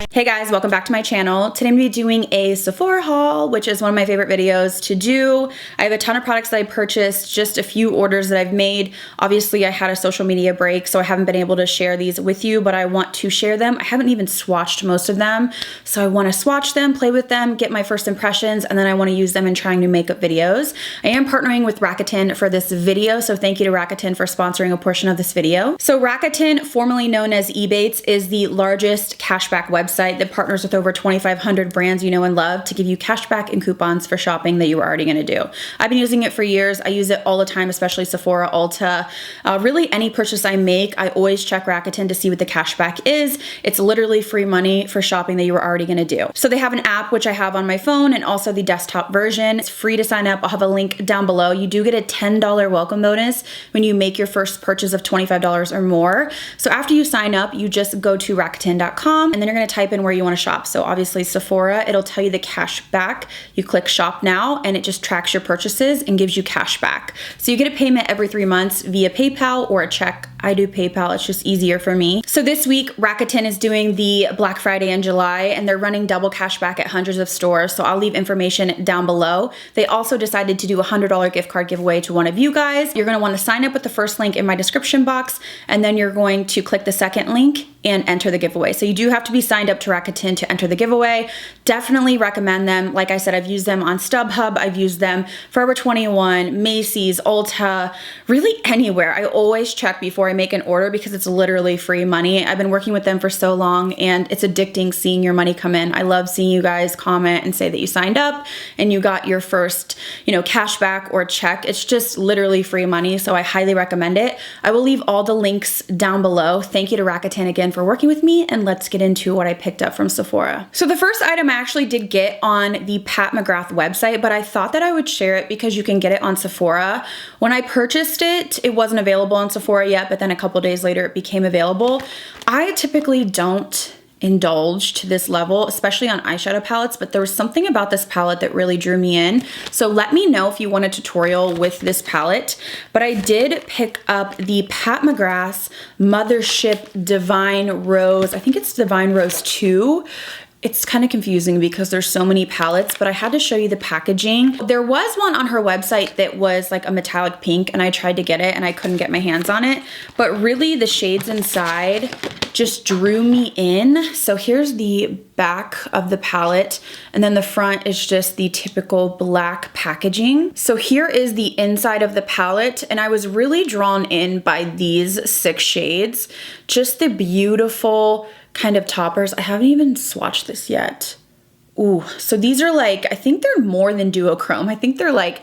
Hey guys, welcome back to my channel. Today I'm going to be doing a Sephora haul, which is one of my favorite videos to do. I have a ton of products that I purchased, just a few orders that I've made. Obviously, I had a social media break, so I haven't been able to share these with you, but I want to share them. I haven't even swatched most of them, so I want to swatch them, play with them, get my first impressions, and then I want to use them in trying new makeup videos. I am partnering with Rakuten for this video, so thank you to Rakuten for sponsoring a portion of this video. So Rakuten, formerly known as Ebates, is the largest cashback website that partners with over 2,500 brands you know and love to give you cashback and coupons for shopping that you were already gonna do. I've been using it for years. I use it all the time, especially Sephora, Ulta. Really any purchase I make, I always check Rakuten to see what the cashback is. It's literally free money for shopping that you were already gonna do. So they have an app, which I have on my phone, and also the desktop version. It's free to sign up. I'll have a link down below. You do get a $10 welcome bonus when you make your first purchase of $25 or more. So after you sign up, you just go to Rakuten.com and then you're gonna type in where you want to shop. So obviously Sephora, it'll tell you the cash back. You click shop now and it just tracks your purchases and gives you cash back. So you get a payment every 3 months via PayPal or a check. I do PayPal, it's just easier for me. So this week, Rakuten is doing the Black Friday in July and they're running double cash back at hundreds of stores. So I'll leave information down below. They also decided to do a $100 gift card giveaway to one of you guys. You're gonna want to sign up with the first link in my description box, and then you're going to click the second link and enter the giveaway. So you do have to be signed up to Rakuten to enter the giveaway. Definitely recommend them. Like I said, I've used them on StubHub, I've used them Forever 21, Macy's, Ulta, really anywhere. I always check before I make an order because it's literally free money. I've been working with them for so long and it's addicting seeing your money come in. I love seeing you guys comment and say that you signed up and you got your first, cash back or check. It's just literally free money, so I highly recommend it. I will leave all the links down below. Thank you to Rakuten again for working with me, and let's get into what I picked up from Sephora. So the first item I actually did get on the Pat McGrath website, but I thought that I would share it because you can get it on Sephora. When I purchased it, it wasn't available on Sephora yet, but then a couple days later it became available. I typically don't indulge to this level, especially on eyeshadow palettes, but there was something about this palette that really drew me in. So let me know if you want a tutorial with this palette. But I did pick up the Pat McGrath Mothership Divine Rose. I think it's Divine Rose 2. It's kind of confusing because there's so many palettes, but I had to show you the packaging. There was one on her website that was like a metallic pink, and I tried to get it and I couldn't get my hands on it. But really the shades inside just drew me in. So here's the back of the palette, and then the front is just the typical black packaging. So here is the inside of the palette, and I was really drawn in by these 6 shades. Just the beautiful kind of toppers. I haven't even swatched this yet. Ooh, so these are like, I think they're more than duochrome. I think they're like,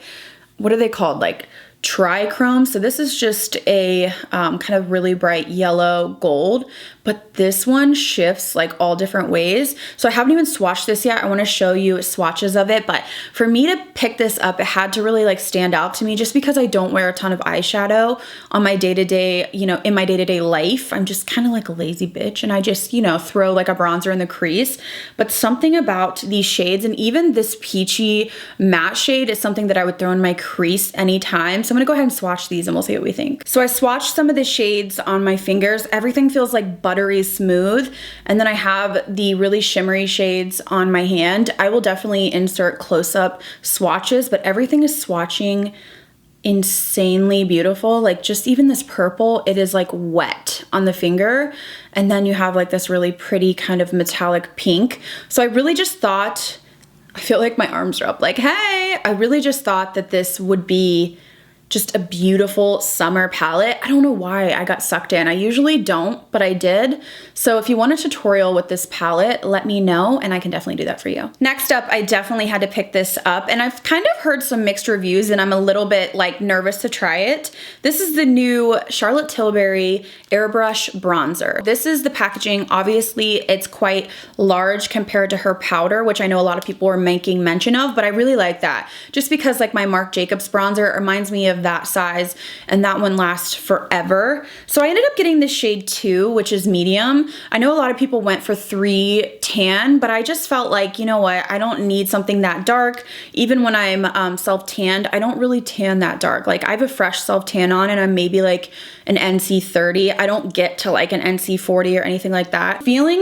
what are they called? Like trichrome. So this is just a kind of really bright yellow gold, but this one shifts like all different ways. So I haven't even swatched this yet. I want to show you swatches of it, but for me to pick this up, it had to really like stand out to me just because I don't wear a ton of eyeshadow on my day-to-day, in my day-to-day life. I'm just kind of like a lazy bitch and I just, throw like a bronzer in the crease, but something about these shades, and even this peachy matte shade, is something that I would throw in my crease anytime. So I'm gonna go ahead and swatch these and we'll see what we think. So I swatched some of the shades on my fingers. Everything feels like buttery smooth. And then I have the really shimmery shades on my hand. I will definitely insert close-up swatches, but everything is swatching insanely beautiful. Like just even this purple, it is like wet on the finger. And then you have like this really pretty kind of metallic pink. So I really just thought, I feel like my arms are up like, hey, I really just thought that this would be just a beautiful summer palette. I don't know why I got sucked in. I usually don't, but I did. So if you want a tutorial with this palette, let me know and I can definitely do that for you. Next up, I definitely had to pick this up, and I've kind of heard some mixed reviews and I'm a little bit like nervous to try it. This is the new Charlotte Tilbury Airbrush Bronzer. This is the packaging. Obviously it's quite large compared to her powder, which I know a lot of people were making mention of, but I really like that just because like my Marc Jacobs bronzer reminds me of that size, and that one lasts forever. So I ended up getting this shade 2, which is medium. I know a lot of people went for 3 tan, but I just felt like, you know what, I don't need something that dark. Even when I'm self-tanned, I don't really tan that dark. Like I have a fresh self-tan on and I'm maybe like an NC 30. I don't get to like an NC 40 or anything like that. Feeling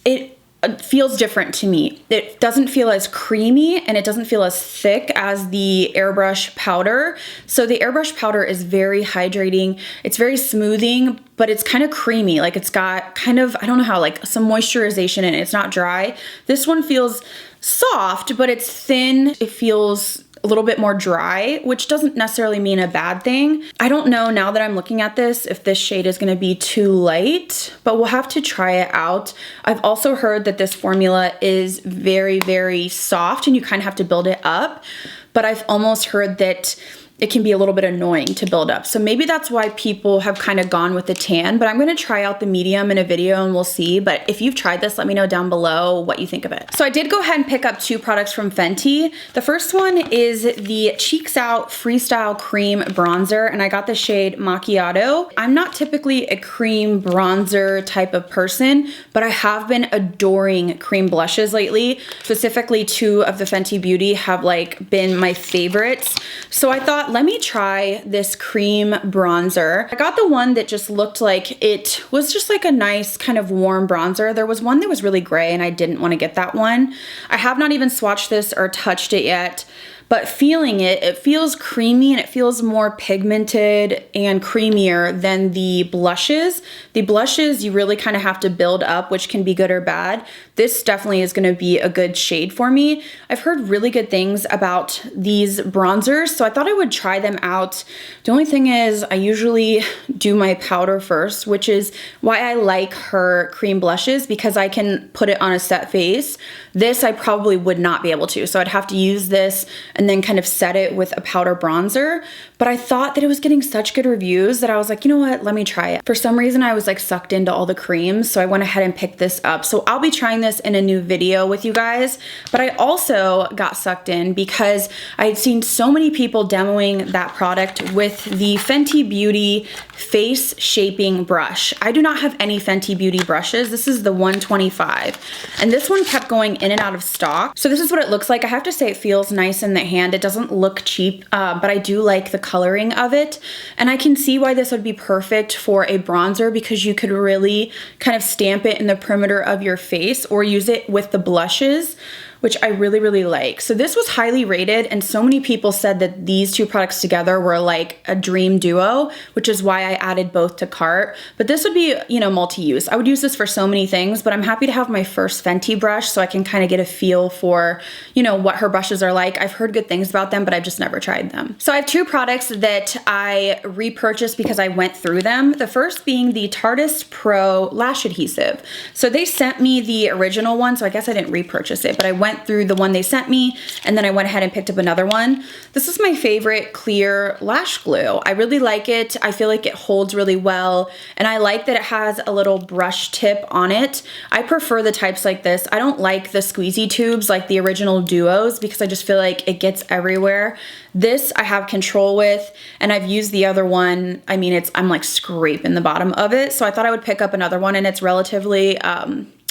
it feels different to me. It doesn't feel as creamy and it doesn't feel as thick as the airbrush powder. So the airbrush powder is very hydrating. It's very smoothing, but it's kind of creamy. Like it's got kind of, I don't know how, like some moisturization in it. It's not dry. This one feels soft, but it's thin. It feels a little bit more dry, which doesn't necessarily mean a bad thing. I don't know now that I'm looking at this if this shade is going to be too light, but we'll have to try it out. I've also heard that this formula is very, very soft and you kind of have to build it up, but I've almost heard that it can be a little bit annoying to build up. So maybe that's why people have kind of gone with the tan, but I'm gonna try out the medium in a video and we'll see. But if you've tried this, let me know down below what you think of it. So I did go ahead and pick up 2 products from Fenty. The first one is the Cheeks Out Freestyle Cream Bronzer, and I got the shade Macchiato. I'm not typically a cream bronzer type of person, but I have been adoring cream blushes lately. Specifically, 2 of the Fenty Beauty have like been my favorites. So I thought, let me try this cream bronzer. I got the one that just looked like it was just like a nice kind of warm bronzer. There was one that was really gray and I didn't want to get that one. I have not even swatched this or touched it yet, but feeling it, it feels creamy and it feels more pigmented and creamier than the blushes. The blushes you really kind of have to build up, which can be good or bad. This definitely is going to be a good shade for me. I've heard really good things about these bronzers, so I thought I would try them out. The only thing is I usually do my powder first, which is why I like her cream blushes, because I can put it on a set face. This I probably would not be able to, so I'd have to use this and then kind of set it with a powder bronzer. But I thought that it was getting such good reviews that I was like, you know what, let me try it. For some reason, I was like sucked into all the creams, so I went ahead and picked this up. So I'll be trying this in a new video with you guys, but I also got sucked in because I had seen so many people demoing that product with the Fenty Beauty Face Shaping Brush. I do not have any Fenty Beauty brushes. This is the 125, and this one kept going in and out of stock. So this is what it looks like. I have to say it feels nice in the hand. It doesn't look cheap, but I do like the coloring of it. And I can see why this would be perfect for a bronzer, because you could really kind of stamp it in the perimeter of your face or use it with the blushes, which I really, really like. So this was highly rated, and so many people said that these 2 products together were like a dream duo, which is why I added both to cart. But this would be, you know, multi-use. I would use this for so many things, but I'm happy to have my first Fenty brush so I can kind of get a feel for, you know, what her brushes are like. I've heard good things about them, but I've just never tried them. So I have 2 products that I repurchased because I went through them. The first being the Tarteist Pro Lash Adhesive. So they sent me the original one, so I guess I didn't repurchase it, but I went through the one they sent me, and then I went ahead and picked up another one. This is my favorite clear lash glue. I really like it. I feel like it holds really well, and I like that it has a little brush tip on it. I prefer the types like this. I don't like the squeezy tubes like the original duos because I just feel like it gets everywhere. This I have control with, and I've used the other one. I mean, I'm like scraping the bottom of it, so I thought I would pick up another one, and it's relatively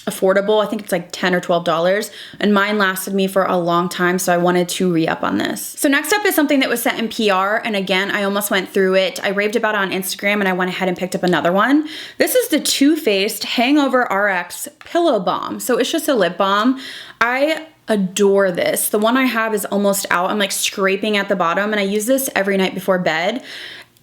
affordable. I think it's like $10 or $12, and mine lasted me for a long time, so I wanted to re-up on this. So next up is something that was sent in PR, and again, I almost went through it. I raved about it on Instagram, and I went ahead and picked up another one. This is the Too Faced Hangover RX Pillow Balm. So it's just a lip balm. I adore this. The one I have is almost out. I'm like scraping at the bottom, and I use this every night before bed.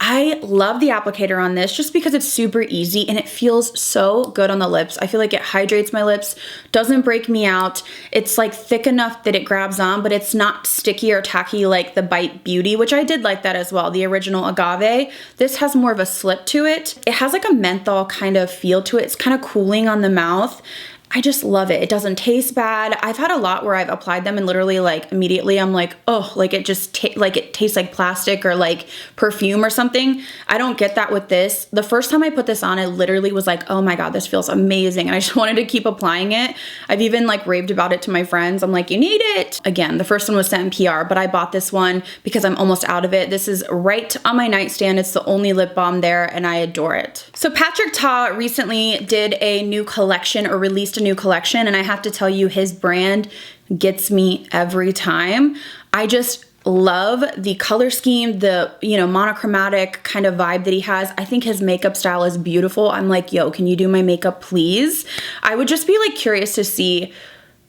I love the applicator on this just because it's super easy and it feels so good on the lips. I feel like it hydrates my lips, doesn't break me out. It's like thick enough that it grabs on, but it's not sticky or tacky like the Bite Beauty, which I did like that as well, the original agave. This has more of a slip to it. It has like a menthol kind of feel to it. It's kind of cooling on the mouth. I just love it. It doesn't taste bad. I've had a lot where I've applied them and literally like immediately I'm like, oh, like it just like it tastes like plastic or like perfume or something. I don't get that with this. The first time I put this on, I literally was like, oh my God, this feels amazing. And I just wanted to keep applying it. I've even like raved about it to my friends. I'm like, you need it. Again, the first one was sent in PR, but I bought this one because I'm almost out of it. This is right on my nightstand. It's the only lip balm there and I adore it. So Patrick Ta recently did a new collection or released a new collection, and I have to tell you, his brand gets me every time. I just love the color scheme, the, you know, monochromatic kind of vibe that he has. I think his makeup style is beautiful. I'm like, yo, can you do my makeup, please? I would just be like curious to see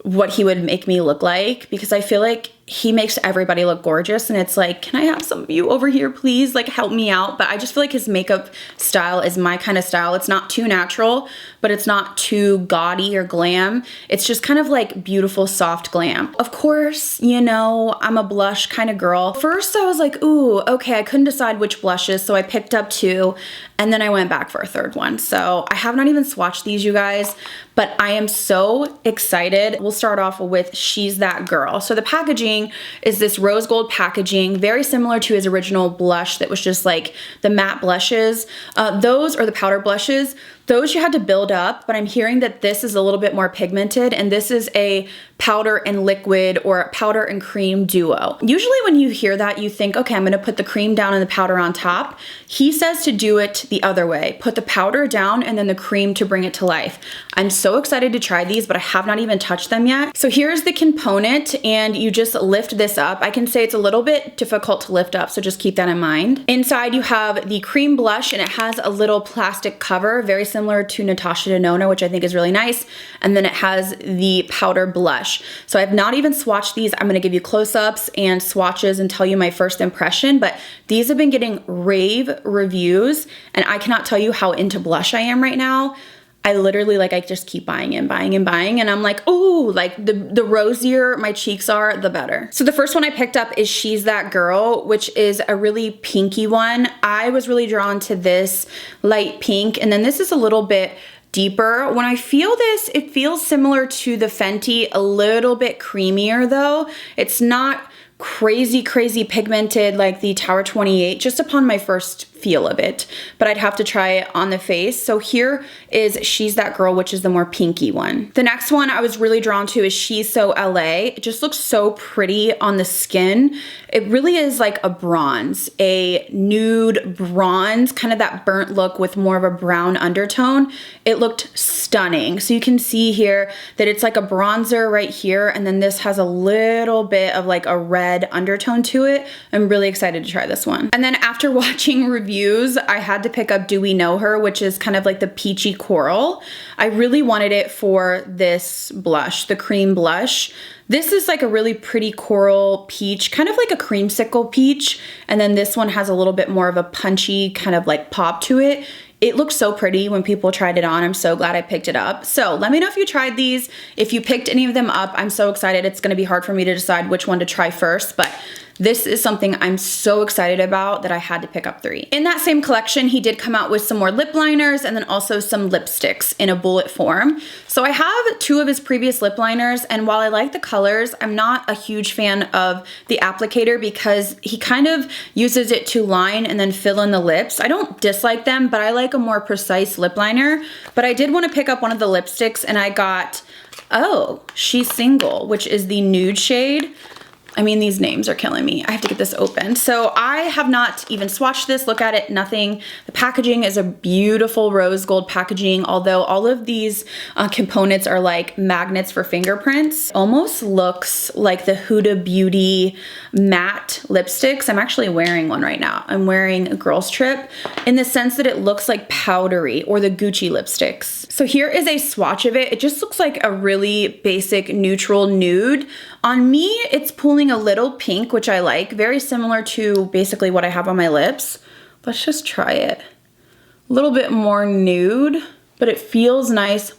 what he would make me look like, because I feel like he makes everybody look gorgeous, and it's like, can I have some of you over here, please? Like, help me out. But I just feel like his makeup style is my kind of style. It's not too natural, but it's not too gaudy or glam. It's just kind of like beautiful, soft glam. Of course, you know, I'm a blush kind of girl. First, I was like, ooh, okay, I couldn't decide which blushes, so I picked up 2, and then I went back for a 3rd one. So I have not even swatched these, you guys, but I am so excited. We'll start off with She's That Girl. So the packaging is this rose gold packaging, very similar to his original blush that was just like the matte blushes. Those are the powder blushes. Those you had to build up, but I'm hearing that this is a little bit more pigmented, and this is a powder and liquid or powder and cream duo. Usually when you hear that, you think, okay, I'm gonna put the cream down and the powder on top. He says to do it the other way. Put the powder down and then the cream to bring it to life. I'm so excited to try these, but I have not even touched them yet. So here's the component, and you just lift this up. I can say it's a little bit difficult to lift up, so just keep that in mind. Inside you have the cream blush, and it has a little plastic cover, very similar to Natasha Denona, which I think is really nice. And then it has the powder blush. So I've not even swatched these. I'm gonna give you close-ups and swatches and tell you my first impression, but these have been getting rave reviews, and I cannot tell you how into blush I am right now. I literally, like, I just keep buying and buying and buying, and I'm like, ooh, like the rosier my cheeks are, the better. So the first one I picked up is She's That Girl, which is a really pinky one. I was really drawn to this light pink, and then this is a little bit deeper. When I feel this, it feels similar to the Fenty, a little bit creamier though. It's not crazy pigmented like the Tower 28, just upon my first feel of it, but I'd have to try it on the face. So here is She's That Girl, which is the more pinky one. The next one I was really drawn to is She's So LA. It just looks so pretty on the skin. It really is like a bronze, a nude bronze, kind of that burnt look with more of a brown undertone. It looked stunning. So you can see here that it's like a bronzer right here, and then this has a little bit of like a red undertone to it. I'm really excited to try this one. And then after watching reviews, I had to pick up Do We Know Her, which is kind of like the peachy coral. I really wanted it for this blush, the cream blush. This is like a really pretty coral peach, kind of like a creamsicle peach. And then this one has a little bit more of a punchy kind of like pop to it. It looked so pretty when people tried it on. I'm so glad I picked it up. So let me know if you tried these. If you picked any of them up, I'm so excited. It's gonna be hard for me to decide which one to try first, but this is something I'm so excited about that I had to pick up 3. In that same collection, he did come out with some more lip liners and then also some lipsticks in a bullet form. So I have 2 of his previous lip liners, and while I like the colors, I'm not a huge fan of the applicator because he kind of uses it to line and then fill in the lips. I don't dislike them, but I like a more precise lip liner. But I did want to pick up one of the lipsticks, and I got, oh, She's Single, which is the nude shade. I mean, these names are killing me. I have to get this open. So I have not even swatched this. Look at it, nothing. The packaging is a beautiful rose gold packaging, although all of these components are like magnets for fingerprints. Almost looks like the Huda Beauty matte lipsticks. I'm actually wearing one right now. I'm wearing a Girls Trip in the sense that it looks like powdery, or the Gucci lipsticks. So here is a swatch of it. It just looks like a really basic neutral nude. On me, it's pulling a little pink, which I like, very similar to basically what I have on my lips. Let's just try it. A little bit more nude, but it feels nice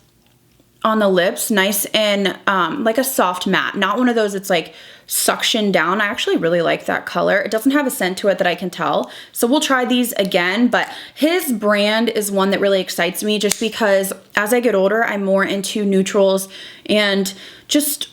on the lips, nice and like a soft matte, not one of those that's like suction down. I actually really like that color. It doesn't have a scent to it that I can tell. So we'll try these again, but his brand is one that really excites me just because as I get older, I'm more into neutrals and just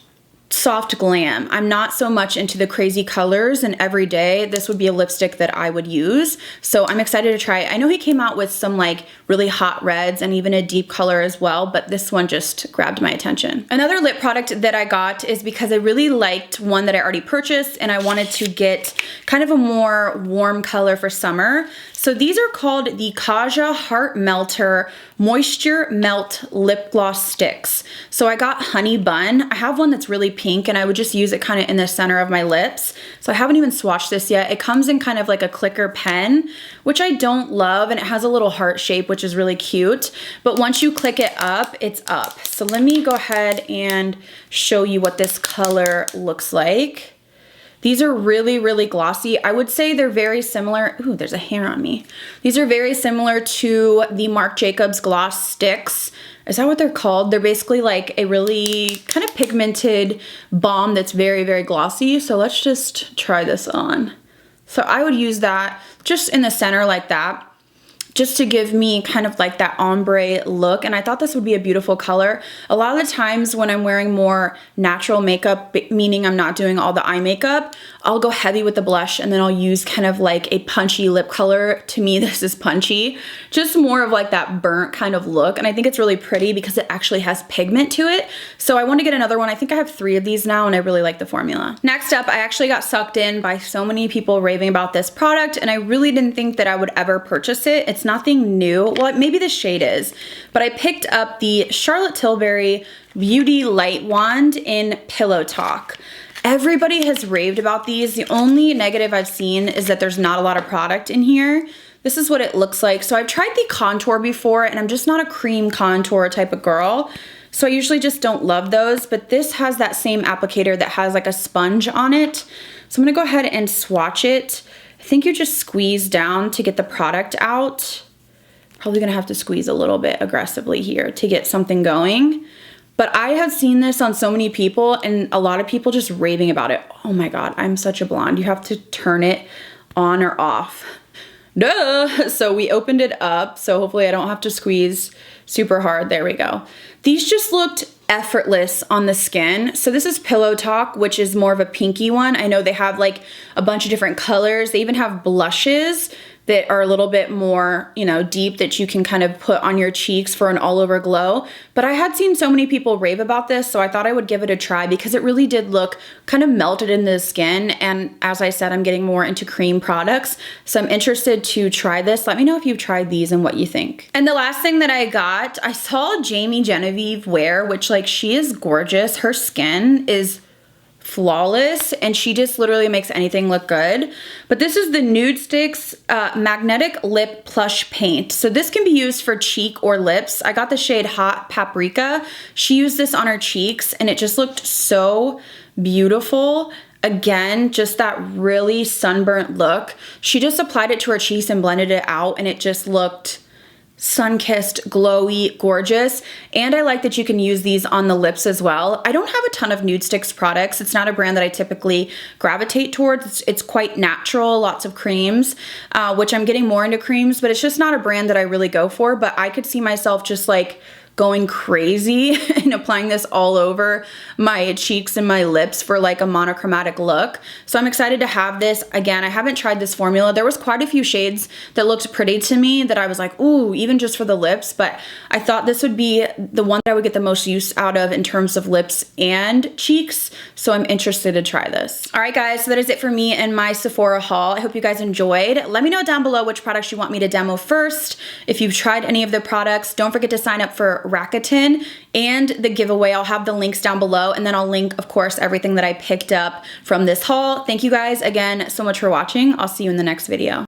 soft glam. I'm not so much into the crazy colors, and every day this would be a lipstick that I would use. So I'm excited to try it. I know he came out with some like really hot reds and even a deep color as well, but this one just grabbed my attention. Another lip product that I got is because I really liked one that I already purchased and I wanted to get kind of a more warm color for summer. So these are called the Kaja Heart Melter Moisture Melt Lip Gloss Sticks. So I got Honey Bun. I have one that's really pink, and I would just use it kind of in the center of my lips. So I haven't even swatched this yet. It comes in kind of like a clicker pen, which I don't love, and it has a little heart shape, which is really cute. But once you click it up, it's up. So let me go ahead and show you what this color looks like. These are really, really glossy. I would say they're very similar. Ooh, there's a hair on me. These are very similar to the Marc Jacobs Gloss Sticks. Is that what they're called? They're basically like a really kind of pigmented balm that's very, very glossy. So let's just try this on. So I would use that just in the center like that, just to give me kind of like that ombre look. And I thought this would be a beautiful color. A lot of the times when I'm wearing more natural makeup, meaning I'm not doing all the eye makeup, I'll go heavy with the blush and then I'll use kind of like a punchy lip color. To me, this is punchy, just more of like that burnt kind of look. And I think it's really pretty because it actually has pigment to it. So I want to get another one. I think I have 3 of these now and I really like the formula. Next up, I actually got sucked in by so many people raving about this product and I really didn't think that I would ever purchase it. It's nothing new. Well, maybe the shade is, but I picked up the Charlotte Tilbury Beauty Light Wand in Pillow Talk. Everybody has raved about these. The only negative I've seen is that there's not a lot of product in here. This is what it looks like. So I've tried the contour before and I'm just not a cream contour type of girl. So I usually just don't love those, but this has that same applicator that has like a sponge on it. So I'm gonna go ahead and swatch it. I think you just squeeze down to get the product out. Probably gonna have to squeeze a little bit aggressively here to get something going. But I have seen this on so many people and a lot of people just raving about it. Oh my God, I'm such a blonde. You have to turn it on or off. Duh! So we opened it up, so hopefully I don't have to squeeze super hard. There we go. These just looked effortless on the skin. So this is Pillow Talk, which is more of a pinky one. I know they have like a bunch of different colors. They even have blushes that are a little bit more, you know, deep that you can kind of put on your cheeks for an all over glow. But I had seen so many people rave about this, so I thought I would give it a try because it really did look kind of melted in the skin. And as I said, I'm getting more into cream products, so I'm interested to try this. Let me know if you've tried these and what you think. And the last thing that I got, I saw Jamie Genevieve wear, which like she is gorgeous. Her skin is flawless and she just literally makes anything look good. But this is the Nude Sticks Magnetic Lip Plush Paint. So this can be used for cheek or lips. I got the shade Hot Paprika. She used this on her cheeks and it just looked so beautiful. Again, just that really sunburnt look. She just applied it to her cheeks and blended it out and it just looked sun-kissed, glowy, gorgeous. And I like that you can use these on the lips as well. I don't have a ton of Nude Sticks products. It's not a brand that I typically gravitate towards. It's quite natural, lots of creams, which I'm getting more into creams, but it's just not a brand that I really go for. But I could see myself just like going crazy and applying this all over my cheeks and my lips for like a monochromatic look. So I'm excited to have this. Again, I haven't tried this formula. There was quite a few shades that looked pretty to me that I was like, ooh, even just for the lips, but I thought this would be the one that I would get the most use out of in terms of lips and cheeks. So I'm interested to try this. All right, guys, so that is it for me and my Sephora haul. I hope you guys enjoyed. Let me know down below which products you want me to demo first. If you've tried any of the products, don't forget to sign up for RAKUTEN and the giveaway. I'll have the links down below and then I'll link, of course, everything that I picked up from this haul. Thank you guys again so much for watching. I'll see you in the next video.